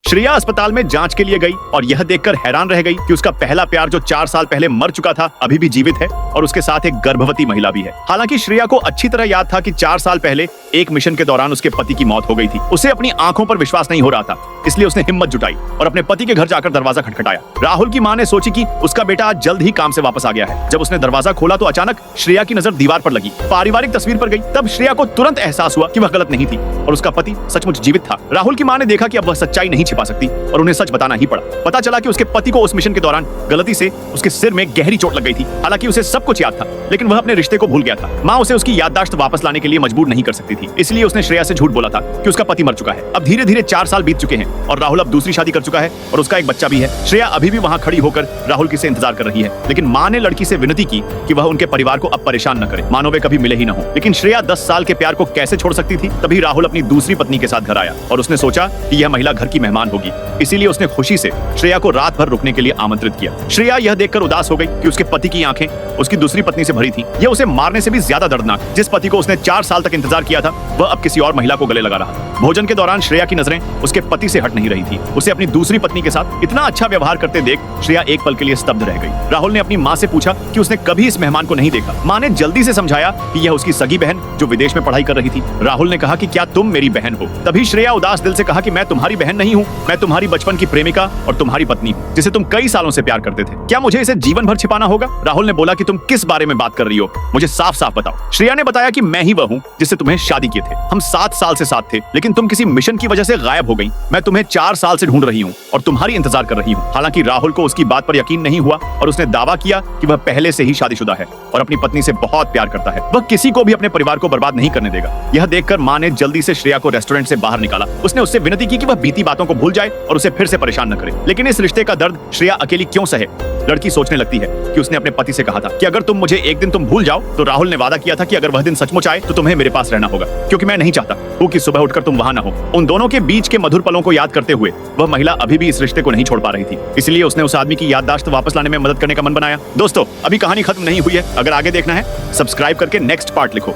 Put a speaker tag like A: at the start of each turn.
A: श्रेया अस्पताल में जांच के लिए गई और यह देखकर हैरान रह गई कि उसका पहला प्यार जो 4 साल पहले मर चुका था अभी भी जीवित है और उसके साथ एक गर्भवती महिला भी है। हालांकि श्रेया को अच्छी तरह याद था कि 4 साल पहले एक मिशन के दौरान उसके पति की मौत हो गई थी। उसे अपनी आंखों पर विश्वास नहीं हो रहा था, इसलिए उसने हिम्मत जुटाई और अपने पति के घर जाकर दरवाजा खटखटाया। राहुल की मां ने सोची कि उसका बेटा आज जल्द ही काम से वापस आ गया है। जब उसने दरवाजा खोला तो अचानक श्रेया की नजर दीवार पर लगी, पारिवारिक तस्वीर पर गई। तब श्रेया को तुरंत एहसास हुआ कि वह गलत नहीं थी और उसका पति सचमुच जीवित था। राहुल की मां ने देखा कि अब वह सच्चाई नहीं छिपा सकती और उन्हें सच बताना ही पड़ा। पता चला कि उसके पति को उस मिशन के दौरान गलती से उसके सिर में गहरी चोट लग गई थी। हालांकि उसे सब कुछ याद था, लेकिन वह अपने रिश्ते को भूल गया था। मां उसे उसकी याददाश्त वापस लाने के लिए मजबूर नहीं कर सकती थी, इसलिए उसने श्रेया से झूठ बोला था कि उसका पति मर चुका है। अब धीरे धीरे 4 साल बीत चुके हैं और राहुल अब दूसरी शादी कर चुका है और उसका एक बच्चा भी है। श्रेया अभी भी वहां खड़ी होकर राहुल की से इंतजार कर रही है, लेकिन मां ने लड़की से विनती की कि वह उनके परिवार को अब परेशान न करे, मानो वे कभी मिले ही न हो। लेकिन श्रेया 10 साल के प्यार को कैसे छोड़ सकती थी। तभी राहुल अपनी दूसरी पत्नी के साथ घर आया और उसने सोचा कि यह महिला घर की मेहमान होगी, इसीलिए उसने खुशी से श्रेया को रात भर रुकने के लिए आमंत्रित किया। श्रेया यह देखकर उदास हो गई कि उसके पति की आंखें उसकी दूसरी पत्नी से भरी थी। यह उसे मारने से भी ज्यादा दर्दनाक। जिस पति को उसने 4 साल तक इंतजार किया था वह अब किसी और महिला को गले लगा रहा था। भोजन के दौरान श्रेया की नजरें उसके पति से हट नहीं रही थी। उसे अपनी दूसरी पत्नी के साथ इतना अच्छा व्यवहार करते देख श्रेया एक पल के लिए स्तब्ध रह गई। राहुल ने अपनी मां से पूछा कि उसने कभी इस मेहमान को नहीं देखा। मां ने जल्दी से समझाया कि यह उसकी सगी बहन जो विदेश में पढ़ाई कर रही थी। राहुल ने कहा कि क्या तुम मेरी बहन हो? तभी श्रेया उदास दिल से कहा कि मैं तुम्हारी बहन नहीं हूँ, मैं तुम्हारी बचपन की प्रेमिका और तुम्हारी पत्नी हूँ, जिसे तुम कई सालों से प्यार करते थे। क्या मुझे इसे जीवन भर छिपाना होगा? राहुल ने बोला कि तुम किस बारे में बात कर रही हो, मुझे साफ साफ बताओ। श्रेया ने बताया कि मैं ही वह हूँ जिससे तुम्हें शादी किए थे। हम 7 साल से साथ थे, लेकिन तुम किसी मिशन की वजह से गायब हो गई। मैं तुम्हें 4 साल से ढूंढ रही हूँ और तुम्हारी इंतजार कर रही हूँ। हालांकि राहुल को उसकी बात पर यकीन नहीं हुआ और उसने दावा किया कि वह पहले से ही शादीशुदा है और अपनी पत्नी से बहुत प्यार करता है। वह किसी को भी अपने परिवार को बर्बाद नहीं करने देगा। यह देखकर मां ने जल्दी से श्रेया को रेस्टोरेंट से बाहर निकाला। उसने उससे विनती की कि वह बीती बातों को भूल जाए और उसे फिर से परेशान न करे। लेकिन इस रिश्ते का दर्द श्रेया अकेली क्यों सहे? लड़की सोचने लगती है कि उसने अपने पति से कहा था कि अगर तुम मुझे एक दिन तुम भूल जाओ, तो राहुल ने वादा किया था कि अगर वह दिन सचमुच आए तो तुम्हें मेरे पास रहना होगा, क्योंकि मैं नहीं चाहता कि सुबह उठकर तुम वहां न हो। उन दोनों के बीच के मधुर पलों को याद करते हुए वह महिला अभी भी इस रिश्ते को नहीं छोड़ पा रही थी, इसलिए उसने उस आदमी की याददाश्त वापस लाने में मदद करने का मन बनाया। दोस्तों, अभी कहानी खत्म नहीं हुई है। अगर आगे देखना है सब्सक्राइब करके नेक्स्ट पार्ट लिखो।